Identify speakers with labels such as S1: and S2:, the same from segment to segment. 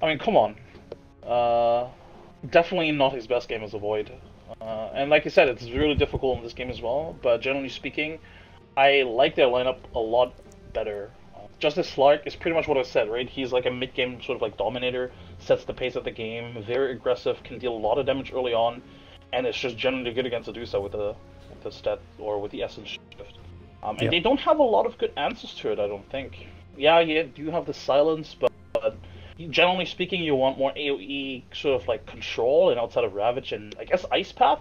S1: I mean, come on. Definitely not his best game as a Void. And like I said, it's really difficult in this game as well, but generally speaking, I like their lineup a lot better. Justice Slark is pretty much what I said, right? He's like a mid-game sort of like dominator, sets the pace of the game, very aggressive, can deal a lot of damage early on, and it's just generally good against Adusa with the stat or with the Essence Shift. And they don't have a lot of good answers to it, I don't think. Yeah, you do have the Silence, but generally speaking, you want more AoE sort of like control and outside of Ravage and I guess Ice Path.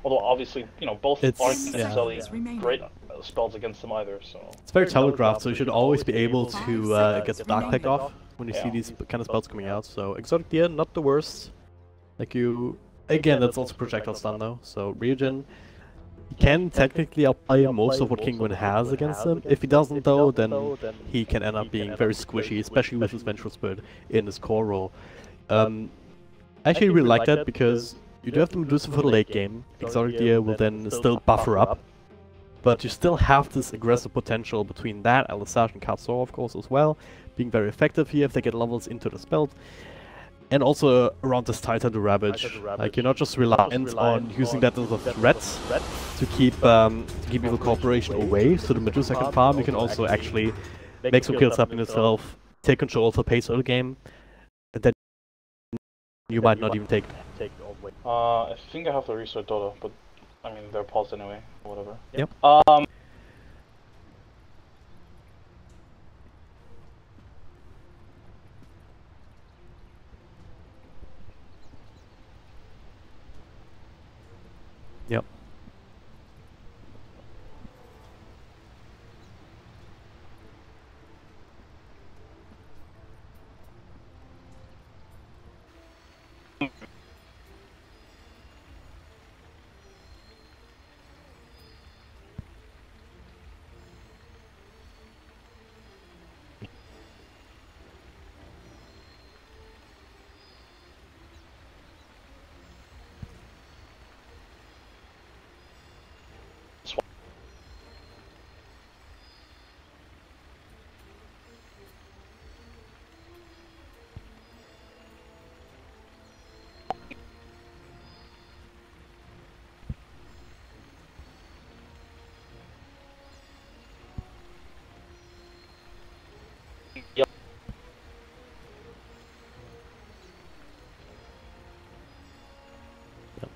S1: Although obviously, you know, both aren't necessarily great spells against them either. So
S2: it's very telegraphed, so you should always be able to get the Dark Pact off when you see these kind of spells coming out. So Exotic Deer, not the worst. Like you, again, that's also projectile stun though. So Ryujin, he can technically apply most of what Kinguin has against him. If he doesn't though, then he can end up being very squishy, especially with his Vengeful Spirit in his core role. I actually really like that because you do have the Medusa for the late game. Exotic Deer will then still buffer up, but you still have this aggressive potential between that, Alisage and Katsuo of course as well, being very effective here if they get levels into the spell. And also around this Titan to Ravage, like you're not just reliant on using that as a threat to keep Evil Corporation away, so the Medusa can farm. You can also actually make some kills happen yourself, take control of the pace of the game, and then you might not even take all the way.
S1: I think I have to restart Dota, but I mean they're paused anyway, or whatever.
S2: Yep. Yep.
S1: Yep.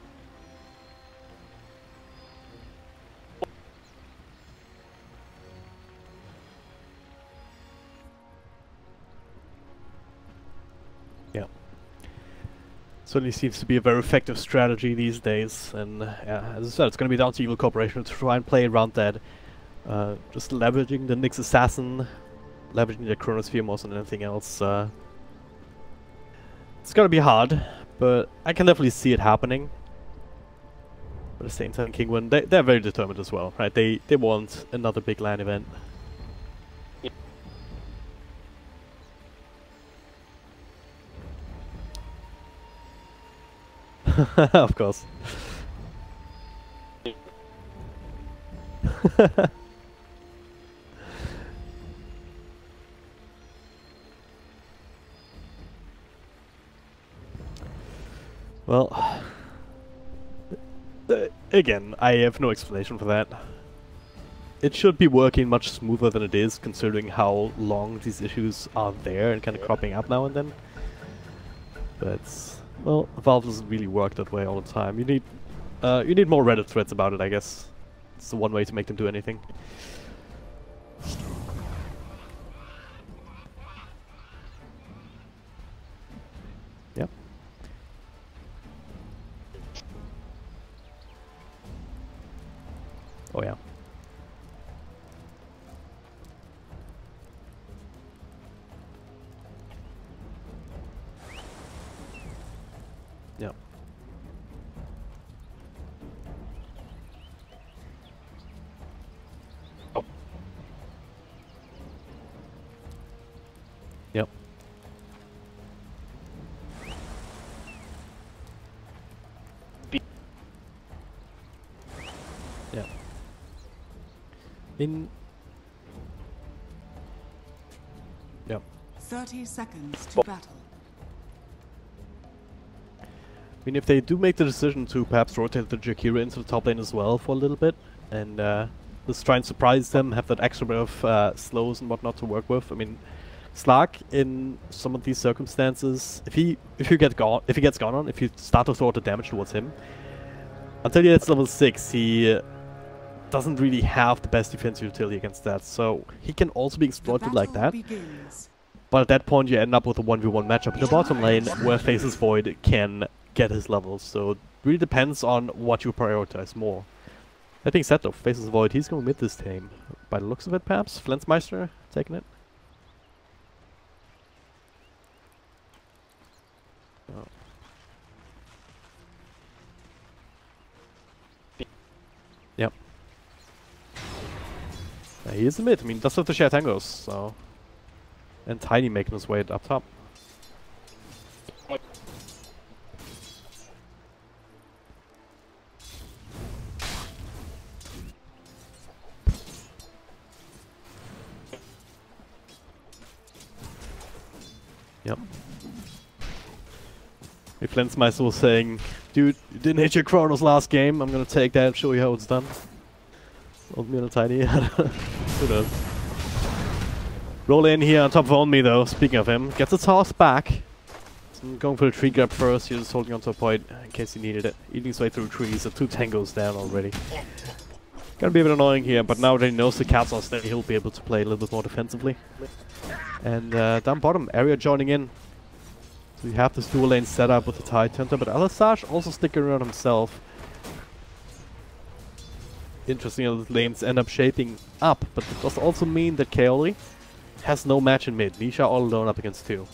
S2: Yeah. Certainly seems to be a very effective strategy these days, and yeah, as I said, it's going to be down to Evil Corporation to try and play around that. Just leveraging the Nyx Assassin, leveraging the Chronosphere more than anything else. It's going to be hard, but I can definitely see it happening. But at the same time, Kinguin, they're very determined as well, right? They want another big LAN event. Of course. Well, again, I have no explanation for that. It should be working much smoother than it is, considering how long these issues are there and kind of cropping up now and then. But well, Valve doesn't really work that way all the time. You need more Reddit threads about it, I guess. It's the one way to make them do anything. Yep. Oh yeah. Yep. Yep. Yeah. Yep.
S3: 30 seconds to battle.
S2: mean, if they do make the decision to perhaps rotate the Jakira into the top lane as well for a little bit, and just try and surprise them, have that extra bit of slows and whatnot to work with. I mean, Slark in some of these circumstances, if he gets gone on, if you start to throw the damage towards him, until he hits level 6, he doesn't really have the best defensive utility against that. So he can also be exploited like that. But at that point, you end up with a 1v1 matchup in the bottom lane where Faceless Void can get his levels. So it really depends on what you prioritize more. That being said though, Faceless Void, he's going mid this time. By the looks of it, perhaps? Flensmeister taking it. Oh. Yep. He is in mid. I mean, does have to share tangos, so... And Tiny making his way up top. Yep. If Flensmeister was saying, dude, you didn't hit your Chronos last game, I'm gonna take that and show you how it's done. Old me on a Tiny. Who knows? Roll in here on top of On Me though, speaking of him. Gets a toss back. So I'm going for the tree grab first, he's just holding onto a point in case he needed it. Eating his way through trees, so 2 tangos down already. Gonna be a bit annoying here, but now that he knows the cats are steady, he'll be able to play a little bit more defensively. And down bottom, Area joining in. So you have this dual lane set up with the Tide Hunter, but Alisage also sticking around himself. Interesting how the lanes end up shaping up, but it does also mean that Kaoli has no match in mid. Nisha all alone up against 2.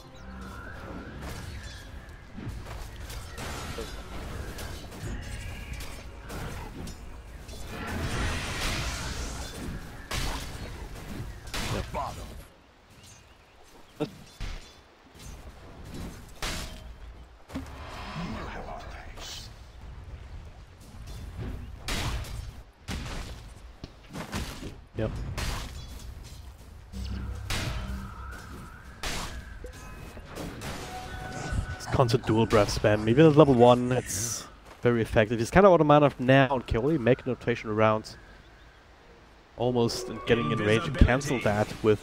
S2: Yep. Constant dual breath spam. Even at level 1, it's very effective. He's kind of out of mana now, and can only make a notation around almost getting in range and cancel that with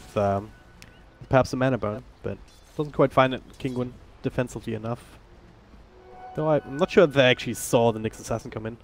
S2: perhaps a mana burn, but doesn't quite find it Kinguin defensively enough. Though I'm not sure if they actually saw the Nyx Assassin come in.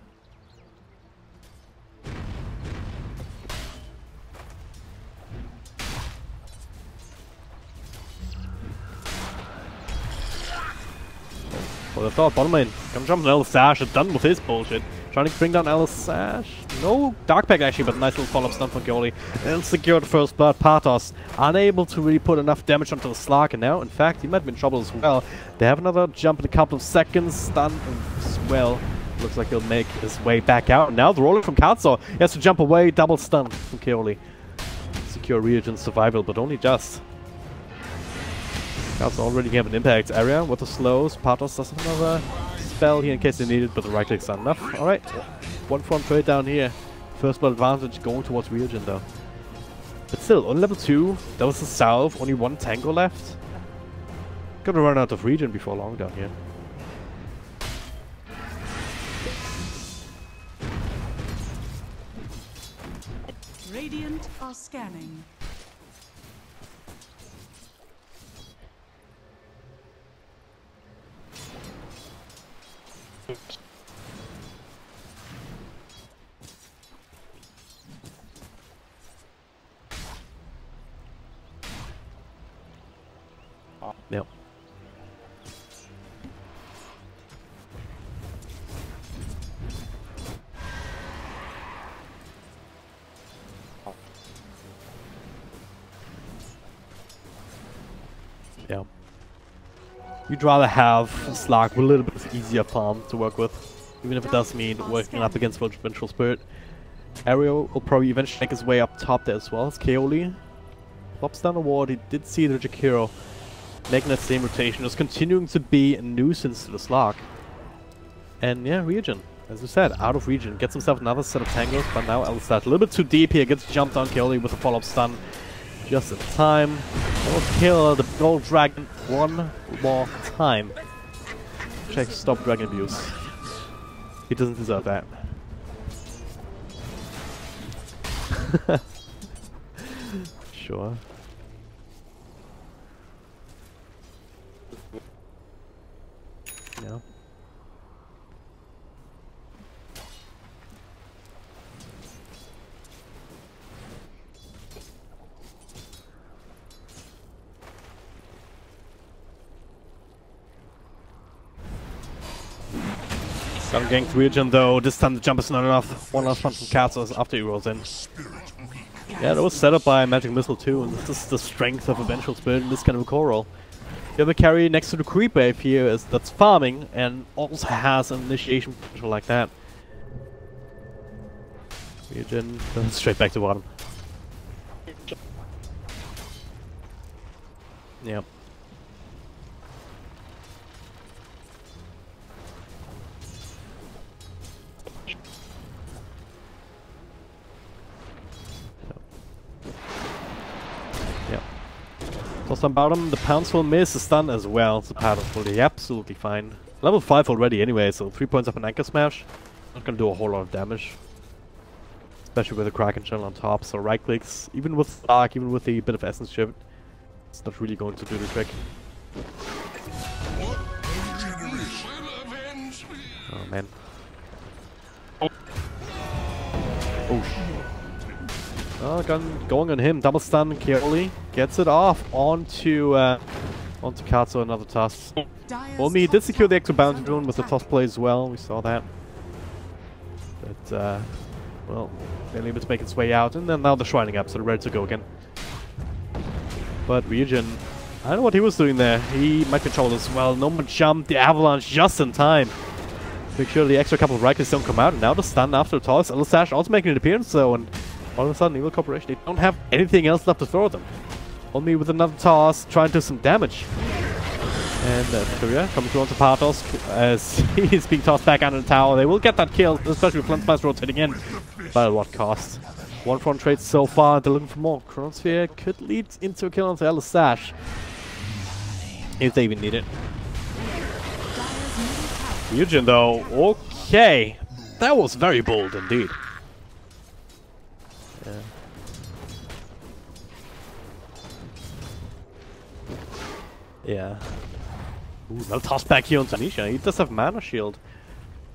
S2: Well, I thought bottom lane. Come jump on Alisage, done with his bullshit. Trying to bring down Alisage. No Dark Pack actually, but a nice little follow-up stun from Kaoli. And secure the first blood. Pathos unable to really put enough damage onto the Slark, and now, in fact, he might be in trouble as well. They have another jump in a couple of seconds. Stun as well. Looks like he'll make his way back out. And now the rolling from Katsu. He has to jump away. Double stun from Kaoli. Secure Reagent survival, but only just. Katsu already have an impact area with the slows. Pathos does have another spell here in case they need it, but the right click's not enough. Alright, one front trade down here. First blood advantage going towards Reagent though. But still, on level 2, that was the south, only 1 tango left. Gonna run out of regen before long down here.
S3: Radiant are scanning.
S2: Yep. Yeah. You'd rather have Slark with a little bit of easier farm to work with, even if it does mean working up against Vengeful Spirit. Ario will probably eventually make his way up top there as well as Kaoli. Pops down a ward, he did see the Jakiro making that same rotation, just continuing to be a nuisance to the Slark. And yeah, Regen, as we said, out of Regen, gets himself another set of tangles, but now Alisage a little bit too deep here, gets jumped on Kaoli with a follow-up stun just in time. We'll kill the gold dragon one more time. Check, stop dragon abuse. He doesn't deserve that. Sure. Yeah. Some ganked region though, this time the jump is not enough. One last one from Katos after he rolls in. Yeah, that was set up by Magic Missile too, and this is the strength of a Vengeful Spirit in this kind of a core roll. You have a carry next to the creep wave here that's farming and also has an initiation potential like that. Region, then straight back to bottom. Yep. Toss on bottom, the pounce will miss, the stun as well, so Paddles will be absolutely fine. Level 5 already anyway, so 3 points up an Anchor Smash. Not gonna do a whole lot of damage. Especially with the Kraken Shell on top, so right clicks, even with Dark, even with the bit of Essence Shift, it's not really going to do the trick. Oh man. Oh shit. Oh, going on him, double stun, Keoli gets it off onto Katsu, another toss. Only he did secure the extra bounty drone with the toss play as well, we saw that. But, well, barely able to make its way out, and then now they're shrining up, so they're ready to go again. But Ryujin, I don't know what he was doing there, he might control as well, no more jump, the avalanche just in time. Make sure the extra couple of right clicks don't come out, and now the stun after the toss, Sash also making an appearance though, and all of a sudden, Evil Corporation, they don't have anything else left to throw at them. Only with another toss, trying to do some damage. And Korea coming through onto Partos as he's being tossed back under the tower. They will get that kill, especially with Flint's rotating in. But at what cost? One front trade so far, they're looking for more. Chronosphere could lead into a kill onto Sash. If they even need it. Ryujin though, okay. That was very bold indeed. Yeah. Ooh, another toss back here onto Nisha. He does have Mana Shield.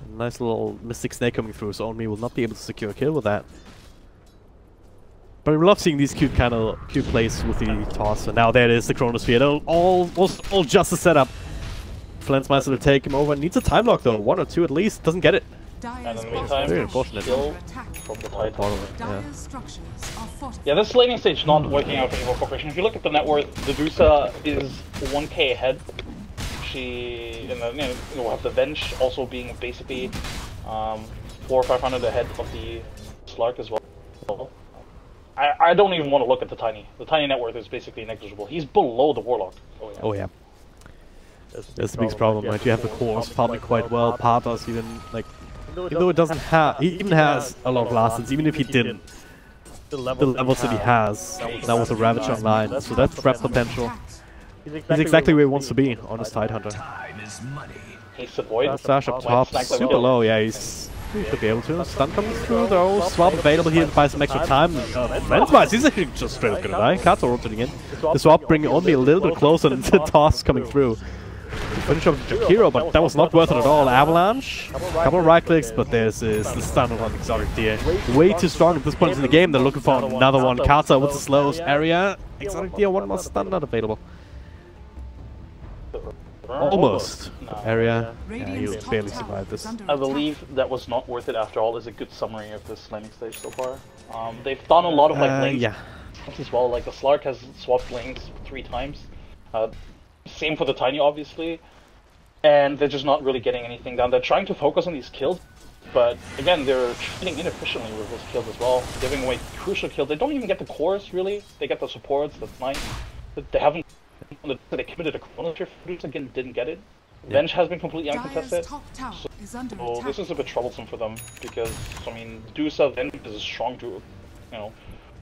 S2: A nice little Mystic Snake coming through, so Onmi will not be able to secure a kill with that. But we love seeing these cute plays with the toss. And now there it is, the Chronosphere. All just a setup. Flensmeister to take him over. Needs a time lock though, 1 or 2 at least. Doesn't get it.
S1: And in the meantime,
S2: very unfortunate.
S1: From the title.
S2: Yeah,
S1: this laning stage not working out for Evil Corporation. If you look at the net worth, Medusa is 1k ahead. She, will have the Venge also being basically 400 or 500 ahead of the Slark as well. I don't even want to look at the Tiny. The Tiny net worth is basically negligible. He's below the Warlock.
S2: Oh yeah. That's the biggest problem, right? You have the cores farming quite well. Partos even, like, even though it doesn't have, he even has a lot of last hits, even if he didn't. The levels that he has, now with the Ravage online, so that's trap potential. He's exactly where he wants to be on his Tidehunter.
S1: He's avoid.
S2: Sash up top, super low, yeah, he should be able to. Stun comes through though, swap available here to buy some extra time. Flensmeister, he's actually just straight up gonna die. Kato rotating in. The swap bringing only a little bit closer than the toss coming through. Finish off Jakiro, but that was not worth it at all. Avalanche, couple of right clicks, but there's the stun on Exotic Deer. Way too strong at this point in the game. They're looking for another one. Kata with the slows area. Exotic Deer, one more stun not available. Almost. Area. Yeah, he'll barely survive this.
S1: I believe that was not worth it after all. Is a good summary of this laning stage so far. They've done a lot of lanes as well. Like the Slark has swapped lanes 3 times. Same for the Tiny, obviously, and they're just not really getting anything done. They're trying to focus on these kills, but again, they're trading inefficiently with those kills as well, giving away crucial kills. They don't even get the cores, really. They get the supports, that's nice. But they haven't... They committed a Chronosphere, again, didn't get it. Venge has been completely uncontested, so this is a bit troublesome for them, because, I mean, Medusa, Venge is a strong,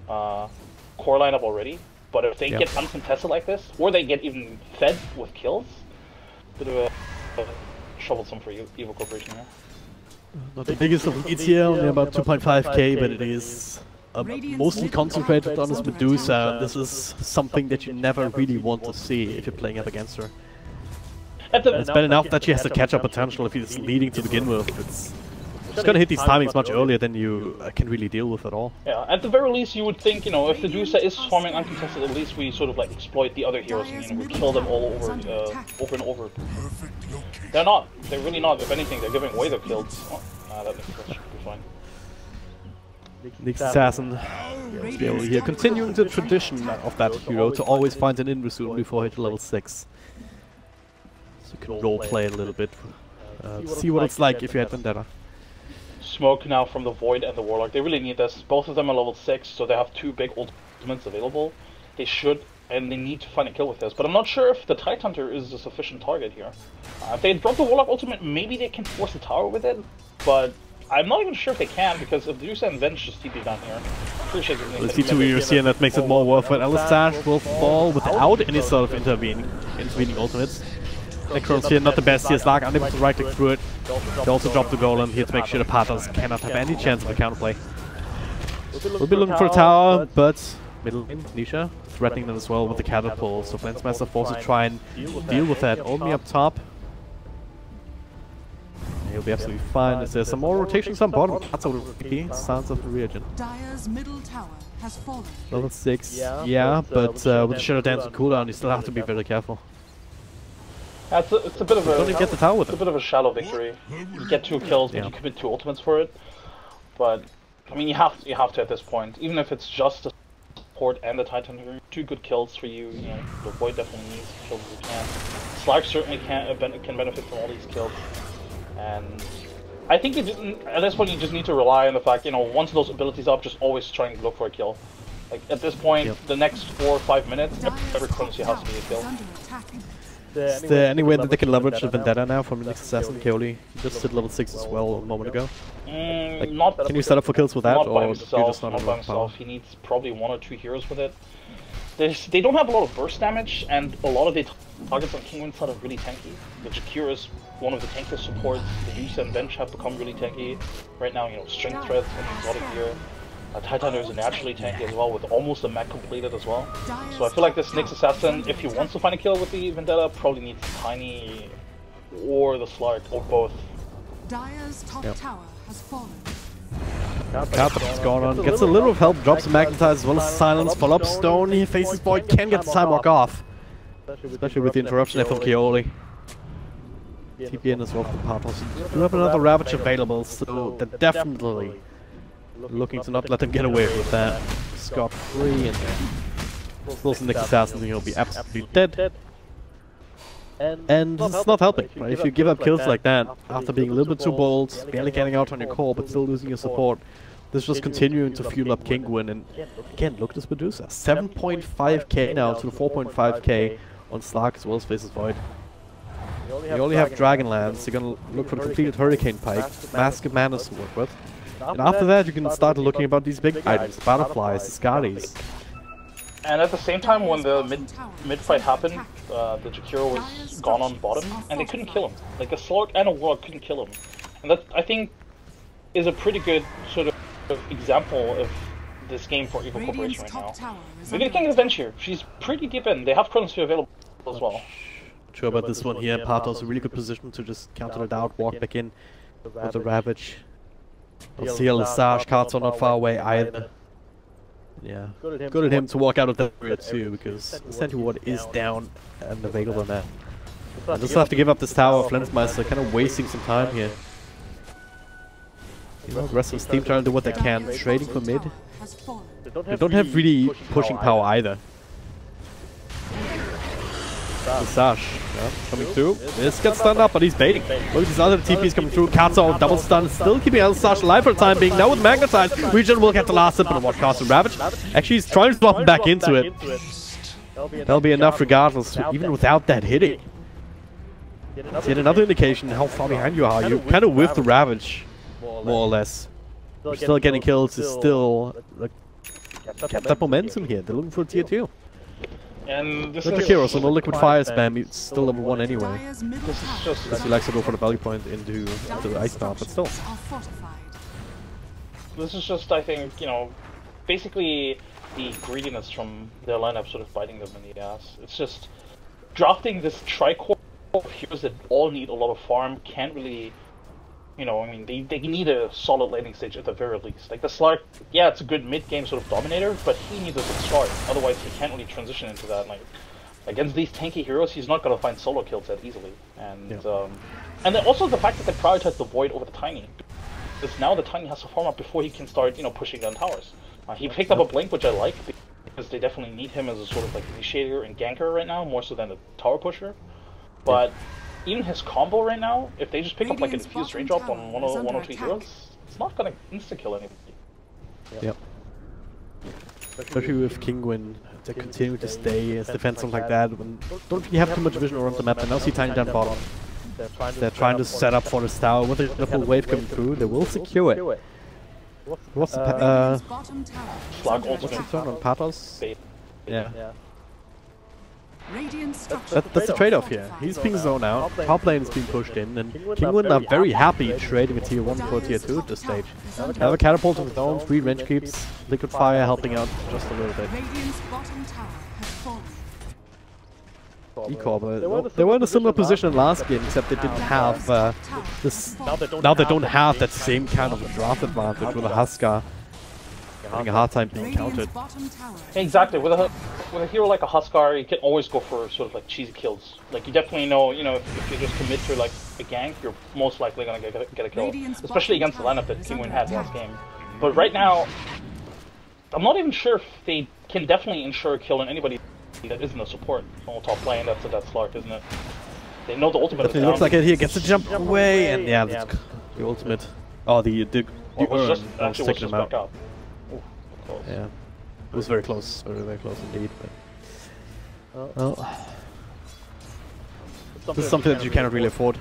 S1: core lineup already. But if they get uncontested like this, or they get even fed with kills, bit of a shoveled some for Evil Corporation here.
S2: Not the biggest of leads here, only about 2.5k, but it is mostly concentrated on his Medusa. This is something that you never really want to see if you're playing up against her. It's bad enough that she has the catch-up potential if he's leading to begin with. It's gonna hit these timings much earlier than you can really deal with at all.
S1: Yeah, at the very least you would think, you know, if the Medusa is farming uncontested, at least we sort of like exploit the other heroes and, you know, we kill them all over and over. They're not. They're really not. If anything, they're giving away their kills. Oh, that should be fine.
S2: Nyx Assassin here, continuing the tradition of that hero to always find an Invisoon before hit level 6. So you can roleplay a little bit, see what it's like if you had Vendetta.
S1: Smoke now from the Void and the Warlock. They really need this. Both of them are level 6, so they have 2 big ultimates available. They should, and they need to find a kill with this. But I'm not sure if the Tidehunter is a sufficient target here. If they drop the Warlock ultimate, maybe they can force the tower with it, but I'm not even sure if they can, because if Medusa and Venge just TP down here, I'm pretty sure
S2: the C2 here, and that makes it more worth it. Alistair will fall without any sort of intervening ultimates. Necron's here, not the best here. Slark unable to right click through it. They also drop the golem here to make sure the Pathos cannot have any chance of a counterplay. We'll be looking for a tower, but middle lane, Nisha threatening them as well with the catapult. So Flensmaster forced to try and deal with that. Only up top. He'll be absolutely fine. Is there some more rotations on bottom? That's all the key. Sounds of the reagent.
S3: Dire's middle tower has fallen.
S2: Level 6, yeah, but with the Shadow Dance and cooldown, you still have to be very careful.
S1: It's a bit of a.
S2: Don't get the tower with it.
S1: It's a bit of a shallow victory. You get 2 kills, but you commit 2 ultimates for it. But I mean, you have to at this point, even if it's just a support and the Titan, 2 good kills for you. You know, the Void definitely needs kills if you can. Slark certainly can benefit from all these kills, and I think at this point you just need to rely on the fact, you know, once those abilities up, just always try and look for a kill. Like at this point, the next 4 or 5 minutes, every currency has to be a kill.
S2: Is there any way that they can leverage the Vendetta now from the Nyx Assassin? Keoli just hit level 6 as well a moment ago.
S1: Like,
S2: can you set up for kills with that,
S1: or
S2: you're just not
S1: by himself? He needs probably 1 or 2 heroes with it. They don't have a lot of burst damage, and a lot of the targets on Kinguin side are really tanky. The Jakira is one of the tankiest supports. The Medusa and Bench have become really tanky. Right now, you know, Strength Threads and Exotic here. Tidehunter is naturally tanky as well, with almost a mech completed as well. So I feel like this Nyx Assassin, if he wants to find a kill with the Vendetta, probably needs Tiny or the Slark, or both.
S3: Dire's top tower has fallen.
S2: Carpet's gone on, gets a little help, drops the Magnetize as well as Silence, follow up Stone, he faces Void, can get the Sidewalk off. Especially with the interruption there from Keoli. TP in as well from Pathos. We have another Ravage available, so they're definitely looking to not let them get away with that. Scot-free, and those Nyx Assassins, he'll be absolutely dead. And it's not helping, right? If you give up kills like that, after being a little bit too bold, barely getting out on your core, but still losing your support, this is just continuing to fuel up Kinguin. And again, look at this Medusa. 7.5k now to the 4.5k on Slark as well as faces Void. You only have Dragonlance, you're gonna look for the completed Hurricane Pike, Mask of Manas to work with. And after that, you can start looking about these big items, the Butterflies, the Scotties.
S1: And at the same time, when the mid fight happened, the Jakiro was gone on bottom, and they couldn't kill him. Like a Slark and a Warlock couldn't kill him, and that I think is a pretty good sort of example of this game for Evil Corporation right now. Maybe they can get Venge here. She's pretty deep in. They have Chronosphere available as well.
S2: Sure about this one here. Pathos a really good position to just counter it out, walk back in with the Ravage. Seal the Sash cards are not far away either. Yeah, good at him to walk out of that area too, because the Sentry Ward is down and available now. I just have to give up this tower. Flensmeister kind of wasting some time here. You know, the rest of his team trying to do what they can, trading for mid. They don't have really pushing power either. The Sash, coming through. This gets stunned up, but he's baiting. Look at these other TPs coming through. Katsu double stun, still keeping El Sash alive for the time being. Now with Magnetize, Region will get the last hit, but watch Castle Ravage. Actually, he's trying to swap him back into it. That'll be enough regardless, even without that hitting. It's yet another indication how far behind you are. You kind of whiff the Ravage, more or less. You're still getting kills, is still kept that momentum here. They're looking for tier 2.
S1: And this
S2: With
S1: is
S2: Jakiro, so no liquid fire spam, he's still level 1 anyway.
S3: Dire's middle
S1: This is
S3: tower
S1: just
S2: Because he likes to go for the value point into the ice star, but still.
S3: are fortified.
S1: This is just, I think, you know, basically the greediness from their lineup sort of biting them in the ass. It's just drafting this tricore of heroes that all need a lot of farm can't really, you know, I mean, they need a solid laning stage at the very least. Like the Slark, yeah, it's a good mid-game sort of dominator, but he needs a good start. Otherwise, he can't really transition into that. Like against these tanky heroes, he's not gonna find solo kills that easily. And and then also the fact that they prioritize the Void over the Tiny. Because now the Tiny has to farm up before he can start, you know, pushing down towers. He picked up a Blink, which I like, because they definitely need him as a sort of like initiator and ganker right now, more so than a tower pusher. But even his combo right now, if they just pick up like a diffused range up on one or two heroes, it's not gonna insta-kill anybody.
S2: Yep. Especially with Kinguin to continue to stay as defensive like that. When don't really have too much vision around the map, and now see Tiny down bottom. They're trying to set up for this tower with a double wave coming through. They will secure it. What's the
S3: Radiant's bottom tower is
S1: Slug
S3: under
S1: ultimate.
S2: what's the
S3: attack.
S2: turn on Patos?
S1: Bait.
S2: Yeah.
S3: Radiant structures
S2: That's the
S3: are
S2: trade-off here.
S3: fortified.
S2: He's being zoned out, top lane is being pushed in, and Kinguin are very happy trading a tier 1 for a tier 2 at this stage. Have a catapult of his own, 3 range creeps, liquid fire helping out just a little bit.
S3: Radiant's bottom tower has fallen.
S2: They were in a similar position last game, except they didn't have this. Now they don't have that same kind of draft advantage with a Huskar having a hard time being countered.
S3: Radiant's bottom tower
S1: Exactly. With a hero like a Huskar, you can always go for sort of like cheesy kills. Like you definitely know, you know, if you just commit to like a gank, you're most likely gonna get a kill,
S3: Radiant's
S1: especially against the
S3: bottom
S1: lineup that
S3: tower
S1: Kinguin
S3: is
S1: had
S3: under
S1: last
S3: attack.
S1: game. But right now, I'm not even sure if they can definitely ensure a kill on anybody that isn't a support on the top lane. That's Slark, isn't it? They know the ultimate is
S2: It
S1: down.
S2: looks like it here gets a jump away, and yeah, that's the ultimate. Oh, the
S1: Or was just
S2: Urn
S1: actually was
S2: taking
S1: just
S2: him out.
S1: back up. Ooh, close.
S2: Yeah, it was very close, very close indeed. But well, this is something that you cannot really afford.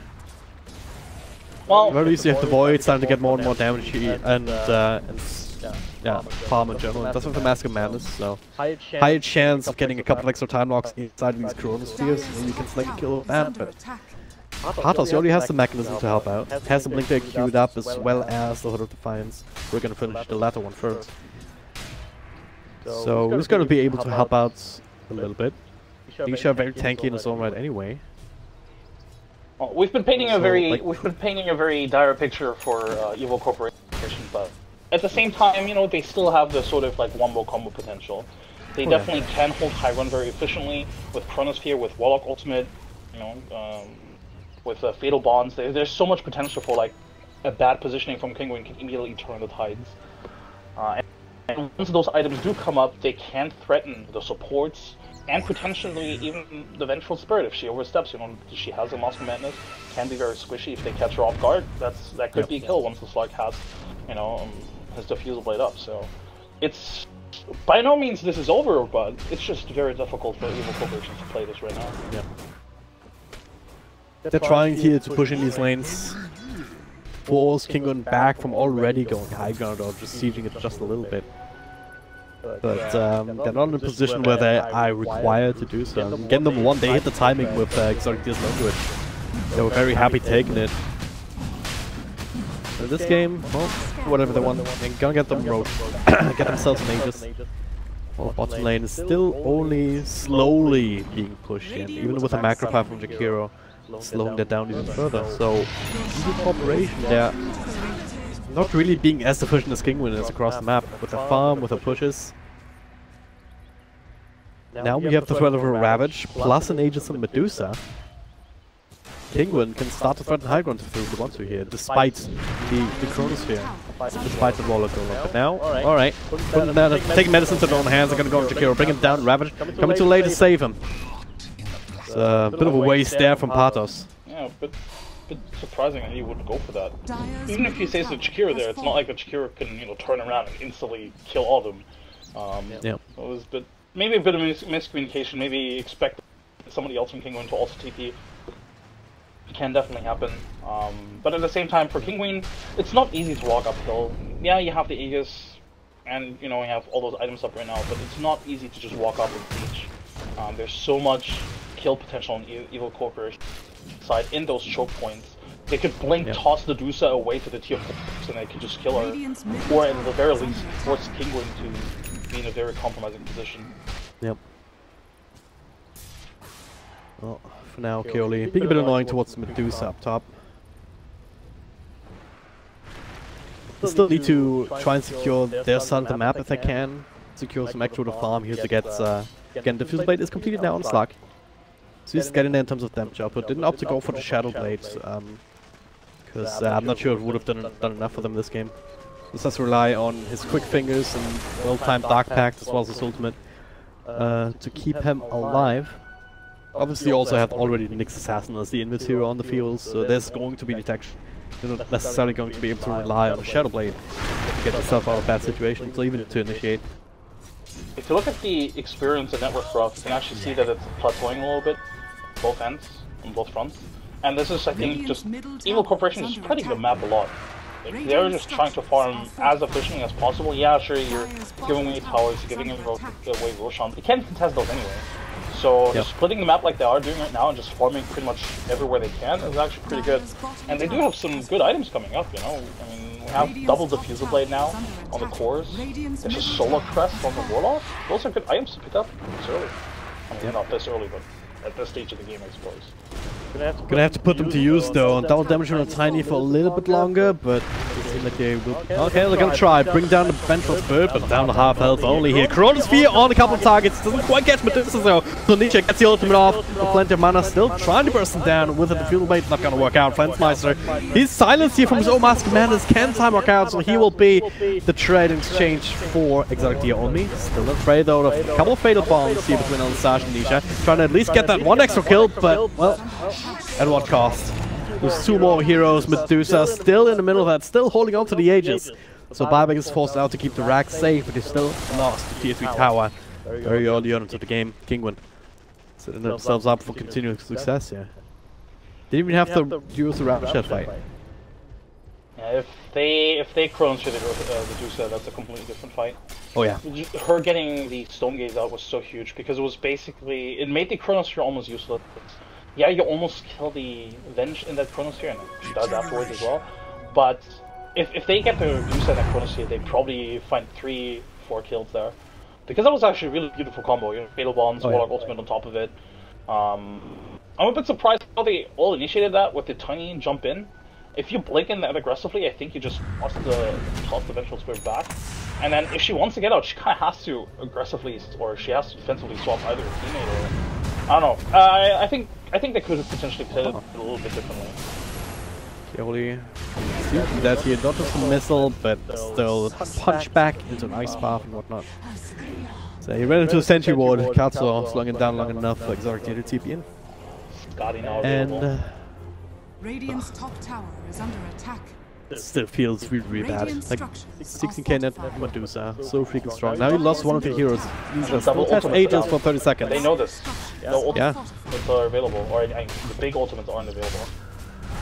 S1: Well,
S2: At least you have the Void starting to get more and more damage here, and yeah, farm in general. It does have the Mask of Madness, so higher chance of getting a couple of extra time locks inside of these chronospheres, and you can select a kill with that.
S3: under
S2: But
S3: attack.
S2: Patos, he already has the mechanism to help out. Has the Blink there queued up as well as the Hood of Defiance. We're gonna finish the latter one first. So he's gonna be able to help out a little bit. Nisha very tanky in his own right anyway.
S1: well, we've been painting a
S2: So,
S1: very
S2: like-
S1: dire picture for Evil Corporation, but at the same time, you know, they still have the sort of like wombo combo potential. They definitely can hold high run very efficiently with Chronosphere, with Warlock Ultimate, you know, with Fatal Bonds. There's so much potential for like a bad positioning from Kinguin can immediately turn the tides. And once those items do come up, they can threaten the supports and potentially even the Vengeful Spirit if she oversteps. You know, she has a Mask of Madness, can be very squishy if they catch her off guard. That could be a kill once the Slug has, you know, his Diffusal Blade up. So it's by no means this is over, but it's just very difficult for Evil Corporation to play this right now.
S2: Yeah. They're trying here to push in these lanes, force Kinguin back from already going high ground or just sieging it just a little bit. But they're not in a position where they are required to do so. Again, number one, they hit the timing with Exotic Deals onto it. They were very happy taking it. In this game, well, whatever they want, they're gonna get them rogue, get themselves an Aegis. Well, bottom lane is still only slowly being pushed in, even with a macro path from Jakiro slowing that down even further. So, Evil Corporation, they're not really being as efficient as Kinguin is across the map, with their farm, with their pushes. Now we have the threat of a Ravage, plus an Aegis and Medusa. Kinguin can start to threaten high ground if they want to here, despite the Chronosphere, despite the Warlock going up. But now, alright, taking medicine to their own hands, they're gonna go on Jakiro, bring him down, Ravage, coming too late to save him. It's a bit of a waste there from Patos.
S1: Yeah, but surprising that he wouldn't go for that.
S3: Dire's
S1: Even if he saves the Chikira there, it's not like the Chikira can, you know, turn around and instantly kill all of them.
S2: Yeah.
S1: It was maybe a bit of miscommunication. Maybe expect somebody else from Kinguin to also TP. It can definitely happen. But at the same time, for Kinguin, it's not easy to walk uphill. Yeah, you have the Aegis, and you know you have all those items up right now, but it's not easy to just walk up and siege. There's so much kill potential on Evil Corporation side in those choke points. They could blink, toss the Dusa away to the tier 4 and they could just kill her. Or at the very least, force Kinguin to be in a very compromising position.
S2: Yep. Well, for now, Keoli being a bit annoying towards Medusa up top. They still need to try and secure their side of the map if they can. Secure some extra to farm here to get... again, the Fuse Blade is completed now on Slug. So he's getting there in terms of damage output. Didn't opt to go for the Shadow Blade. Because I'm not sure it would have done enough for them this game. This has to rely on his quick fingers and well-timed Dark Pact as well as his ultimate to keep him alive. Obviously you also have already Nyx Assassin as the invis on the field, so there's going to be detection. You're not necessarily going to be able to rely on a Shadow Blade to get yourself out of bad situations, or even to initiate.
S1: If you look at the experience and network growth, you can actually see that it's plateauing a little bit, both ends, on both fronts. And this is, I think, just Evil Corporation is spreading the map a lot. Like, they're just trying to farm as efficiently as possible. Yeah, sure, you're giving away towers, you're giving away Roshan. You can't contest those anyway. So just splitting the map like they are doing right now and just farming pretty much everywhere they can is actually pretty good. And they do have some good items coming up, you know. I mean, we have double Diffusal Blade now on the cores. There's a Solar Crest on the Warlock. Those are good items to pick up this early. I mean, not this early, but at this stage of the game, I suppose.
S2: Gonna have to put them to use though. Double damage on a Tiny for a little bit longer, but it seems like they will. Okay, they're gonna try. Bring down the Vengeful Spirit, but down to half health only here. Chronosphere on a couple of targets. Doesn't quite catch Medusa though. So Nietzsche gets the ultimate off. With plenty of mana, still trying to burst him down with the Fuel Blade. Not gonna work out. Flensmeister. He's silenced here from his own Mask Commanders. Can time work out, so he will be the trade in exchange for Exotic Deer only. Still a trade though. A couple of Fatal Bombs here between Anastasia and Nietzsche. Trying to at least get that one extra kill, but well. At what cost? There's two more heroes. Medusa still in the middle of that, still holding on to the Aegis. So Buyback is forced out to keep the rack safe, but he's still lost the tier 3 tower very early on into the game. Kinguin setting themselves up for continuing success here. Didn't even have to use the Rapture fight.
S1: Yeah, if they Chronosphere the Medusa, that's a completely different fight.
S2: Oh yeah.
S1: Her getting the Stone Gaze out was so huge because it was basically, it made the Chronosphere almost useless. Yeah, you almost kill the Venge in that Chronosphere, and she does afterwards as well. But if they get the Medusa in that Chronosphere, they probably find 3-4 kills there. Because that was actually a really beautiful combo, you know, Fatal Bombs, Warlock Ultimate on top of it. I'm a bit surprised how they all initiated that with the Tiny jump in. If you blink in that aggressively, I think you just toss the Vengeful Spirit back. And then if she wants to get out, she kind of has to aggressively, or she has to defensively swap either a teammate or... I don't know. I think they could have potentially played it a little bit differently.
S2: Keoli seems that here, not just a missile, but still punch back into an ice path and whatnot. So he ran into a sentry ward, Katsuo slowing it down long enough for Exotic Deer to TP in. And
S3: Radiant's top tower is under attack.
S2: it still feels really, really bad. Like 16k net Medusa, so freaking strong. Now he lost one of the heroes. He just has Aegis for 30 seconds.
S1: They know this. The ultimates are available, or the big ultimates aren't available.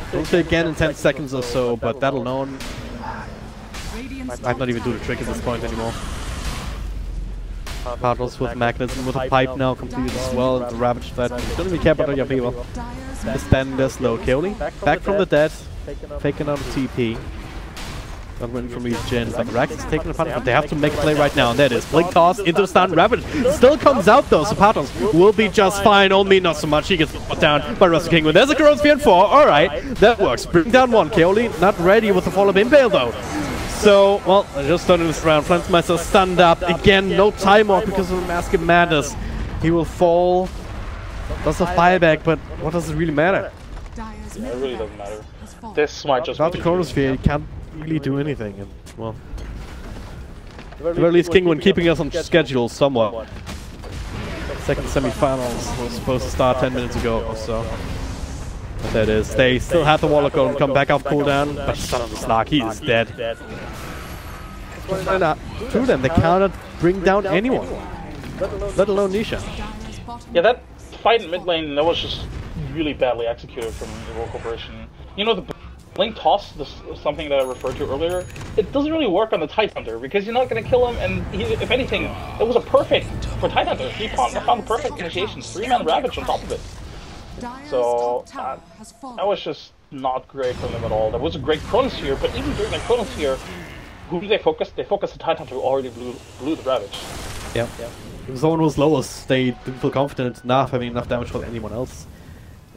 S2: It'll take again in 10 seconds or so, but that alone might not even do the trick at this point anymore. Battles with Magnetism with a pipe now completed as well. The Ravage that don't be careful on your people. Standing there slow. Keoli back from the dead, faking out a TP. Not winning from these gens. Like Rax is taking the punch, but they have to make a play right now. And there it is. Blink toss into the stun. Ravage still comes out though. So Patos will be just fine. Only not so much. He gets put down by Russell Kinguin. There's a Chronosphere in 4. Alright, that works. Bring down one. Keoli not ready with the follow-up impale though. So, well, just started this round. Flensmeister stunned up. Again, no time off because of the Mask of Madness. He will fall. Does a fireback, but what does it really matter?
S1: Yeah, it really doesn't matter. This might just
S2: without the Chronosphere, you can't really do anything. And, well, at the very least, Kinguin keeping us on schedule somewhat. Second semifinals was supposed to start 10 minutes ago or so. But there it is. They still have the Warlock and come back off cooldown, but son of a Snark, he is dead. Through them, they cannot bring down anyone, let alone Nisha.
S1: Yeah, that fight in mid lane, that was just really badly executed from the Evil Corporation. You know, the Link toss, this is something that I referred to earlier, it doesn't really work on the Tidehunter because you're not going to kill him, and if anything, it was a perfect for Tidehunter. He found the perfect initiation, 3-man Ravage on top of it. So that was just not great from them at all. That was a great Chronosphere, but even during the Chronosphere, who did they focus? They focused the Tidehunter who already blew the Ravage.
S2: Yeah. If someone was lowest, they didn't feel confident enough having enough damage for anyone else.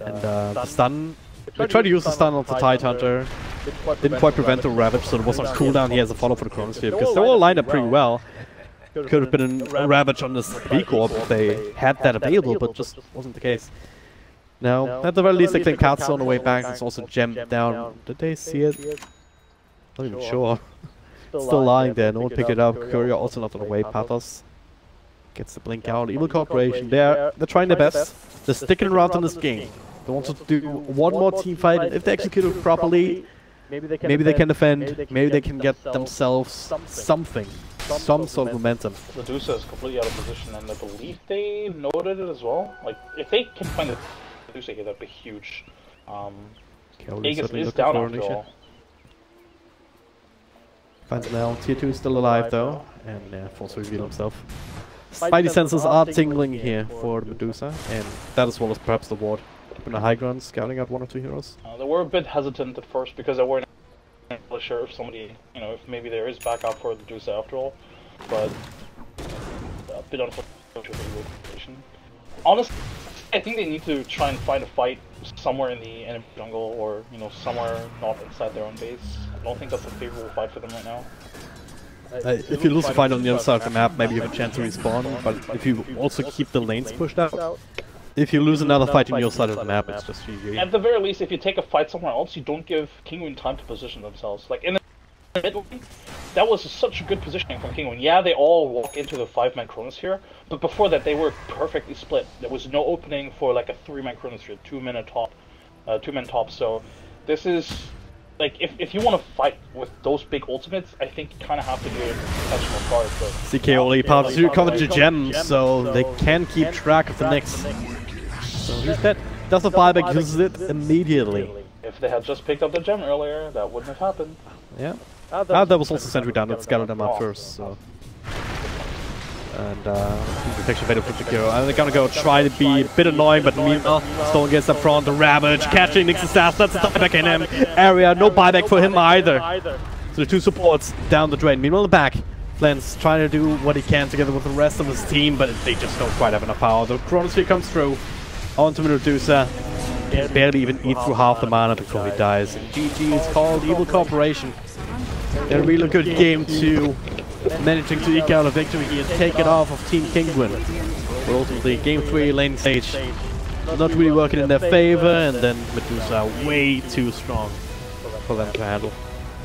S2: And the stun, they tried to use the stun on the Tidehunter, didn't quite prevent the Ravage, so it was on cooldown. He has a follow for the Chronosphere, because they all lined up pretty well. Could have been a Ravage on this B-Corp if they had that available, but just wasn't the case. Now, at the very least, they claim Katsu on the way back. It's also gemmed down. Did they see it? Not even sure. Still lying there, no one picked it up. Courier also not on the way. Pathos gets the blink out. Evil Corporation, they're trying their best. They're sticking around in this game. They want to do one more team fight, and if they execute it properly, maybe they can defend, maybe they can get themselves something. Some sort of momentum.
S1: Medusa is completely out of position, and I believe they noted it as well. Like, if they can find the Medusa here, that'd be huge. Aegis is down after all.
S2: Finds now. Tier 2 is still alive though, and forced to reveal himself. Spidey senses are tingling here for Medusa, and that as well as perhaps the ward. Been a high ground scouting out 1 or 2 heroes.
S1: They were a bit hesitant at first because they weren't really sure if somebody, if maybe there is backup for Medusa after all, but a bit unfortunate for the situation. Honestly, I think they need to try and find a fight somewhere in the enemy jungle, or somewhere not inside their own base. I don't think that's a favorable fight for them right now.
S2: If you lose a fight on the other side of the map, maybe you have a chance to respawn, but if you also keep the lanes pushed out, if you lose another fight on your side of the map, it's just GG.
S1: At the very least, if you take a fight somewhere else, you don't give Kinguin time to position themselves. Like in the mid lane, that was such a good positioning from Kinguin. Yeah, they all walk into the 5-man Chronosphere, but before that they were perfectly split. There was no opening for like a 3-man Chronosphere, 2-man top. So this is like if you want to fight with those big ultimates, I think you kind of have to do it intentional card. But
S2: CK only paths to cover the gem, so they can keep track of the next. So he's dead. Does the buyback, uses it immediately.
S1: If they had just picked up the gem earlier, that wouldn't have happened.
S2: Yeah. That was also sentry down that scattered them up first. So. And protection fatal from Shakiro. And they're gonna go try to be a bit annoying, but meanwhile, Stone gets up front, the Ravage, catching Nick's assassin, that's the buyback in him. Area, no buyback for him either. So the 2 supports down the drain. Meanwhile, in the back, Flens trying to do what he can together with the rest of his team, but they just don't quite have enough power. The Chronosphere comes through onto Medusa. Can barely even eat through half the mana before he dies. And GG is called Evil Corporation. They're a really good game too. Managing to eke out a victory here, take it off of Team Kinguin. But ultimately, Game 3 lane stage not really working in their favor, and then Medusa way too strong for them to handle.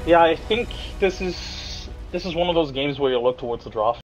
S1: Yeah, I think this is one of those games where you look towards the draft.